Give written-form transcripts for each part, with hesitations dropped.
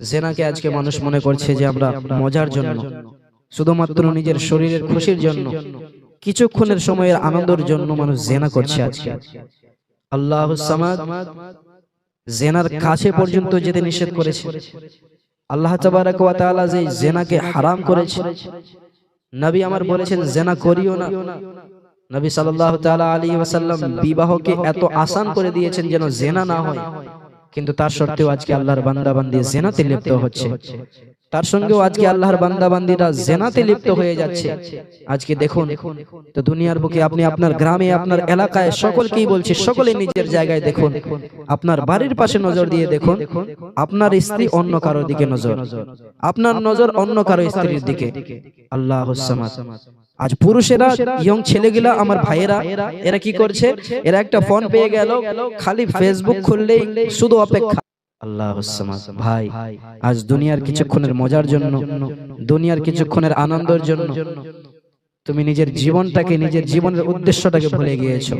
জেনাকে আজকে মানুষ মনে করছে যে আমরা মজার জন্য, শুধুমাত্র নিজের শরীরের খুশির জন্য, কিছুক্ষণের সময়ের আনন্দের জন্য মানুষ জেনা করছে। আজকে আল্লাহুস সামাদ জেনার কাছে পর্যন্ত যেতে নিষেধ করেছে। আল্লাহ তাবারক ওয়া তাআলা যে জেনাকে হারাম করেছে, নবী আমার বলেছেন জেনা করিও না। নবী সাল্লাল্লাহু তাআলা আলাইহি ওয়াসাল্লাম বিবাহকে এত আসান করে দিয়েছেন যেন জেনা না হয়, কিন্তু তার সত্ত্বেও আজকে আল্লাহর বান্দা বান্দি জেনাতে লিপ্ত হচ্ছে। তার সঙ্গেও আজকে আল্লাহর বান্দা বান্দিরা জেনাতে লিপ্ত হয়ে যাচ্ছে। আজকে দেখুন তো দুনিয়ার বুকে আপনি আপনার গ্রামে, আপনার এলাকায় সকলকেই বলছি, সকলে নিজের জায়গায় দেখুন, আপনার বাড়ির পাশে নজর দিয়ে দেখুন, আপনার স্ত্রী অন্য কারোর দিকে নজর, আপনার নজর অন্য কারো স্ত্রীর দিকে। আল্লাহুস সামাদ। আজ পুরুষেরা, ইয়ং ছেলেগুলা, আমার ভাইয়েরা, এরা কি করছে? এরা একটা ফোন পেয়ে গেল, খালি ফেসবুক খুললেই শুধু অপেক্ষা। আল্লাহুস সামাদ। ভাই, আজ দুনিয়ার কিছুক্ষণের মজার জন্য, দুনিয়ার কিছুক্ষণের আনন্দের জন্য তুমি নিজের জীবনটাকে, নিজের জীবনের উদ্দেশ্যটাকে ভুলে গিয়েছো।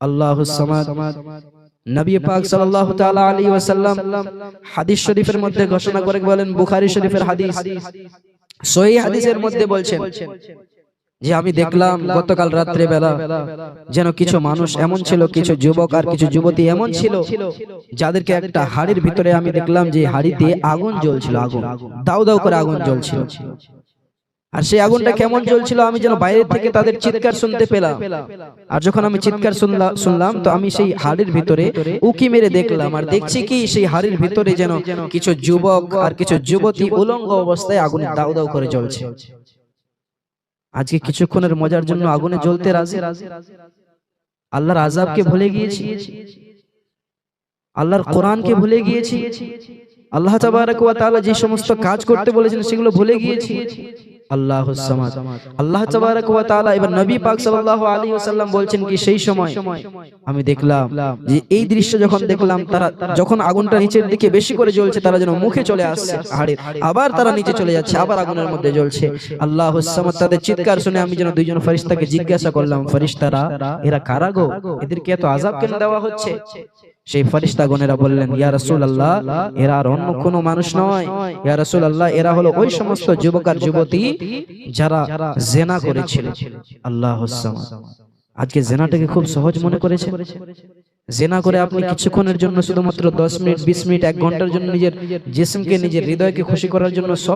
আল্লাহুস সামাদ। নবী পাক সাল্লাল্লাহু তাআলা আলাইহি ওয়াসাল্লাম হাদিস শরীফের মধ্যে ঘোষণা করে বলেন, বুখারী শরীফের হাদিস, সহিহ হাদিসের মধ্যে বলছেন যে আমি দেখলাম গতকাল রাত্রে বেলা যেন কিছু মানুষ এমন ছিল, কিছু যুবক আর কিছু যুবতী এমন ছিল, যাদেরকে একটা হাড়ির ভিতরে আমি দেখলাম যে হাড়িতে আগুন জ্বলছিল, আগুন দাউ দাউ করে আগুন জ্বলছিল। আর সেই আগুনটা কেমন জ্বলছিল, আমি যেন বাইরে থেকে তাদের চিৎকার শুনতে পেলাম। আর যখন আমি চিৎকার শুনলাম তো আমি সেই হাড়ির ভিতরে উকি মেরে দেখলাম, আর দেখছি কি সেই হাড়ির ভিতরে যেন কিছু যুবক আর কিছু যুবতী উলঙ্গ অবস্থায় আগুনে দাউ দাউ করে জ্বলছে। আজকে কিছুক্ষণের মজার জন্য আগুনে জ্বলতে রাজি। আল্লাহর আযাবকে ভুলে গিয়েছি, আল্লাহর কোরআনকে ভুলে গিয়েছি, আল্লাহ তাবারক ওয়া তাআলা যে সমস্ত কাজ করতে বলেছেন সেগুলো ভুলে গিয়েছি। আল্লাহুস সামাদ। আল্লাহ তাবারক ওয়া তাআলা এবার নবী পাক সাল্লাল্লাহু আলাইহি ওয়াসাল্লাম বলছেন কি, সেই সময় আমি দেখলাম যে এই দৃশ্য যখন দেখলাম, তারা যখন আগুনটা নিচের দিকে বেশি করে জ্বলছে, তারা যেন মুখে চলে আসছে হাড়ির, আবার তারা নিচে চলে যাচ্ছে, আবার আগুনের মধ্যে জ্বলছে। আল্লাহুস সামাদ। তাদের চিৎকার শুনে আমি যেন দুইজন ফেরেশতাকে জিজ্ঞাসা করলাম, ফেরেশতারা এরা কারা গো, এদেরকে এত আযাব কেন দেওয়া হচ্ছে? সেই ফেরেশতাগণেরা বললেন, ইয়া রাসূলুল্লাহ, এরা আর অন্য কোনো মানুষ নয়, ইয়া রাসূলুল্লাহ, এরা হলো ওই সমস্ত যুবক আর যুবতী যারা জিনা করেছিল। আল্লাহুস সামাদ। আজকে জিনাটাকে খুব সহজ মনে করেছে। জিনা করে আপনি কিছুক্ষণের জন্য, শুধুমাত্র 10 মিনিট, 20 মিনিট, 1 ঘন্টার জন্য নিজের জিসমকে, নিজের হৃদয়কে খুশি করার জন্য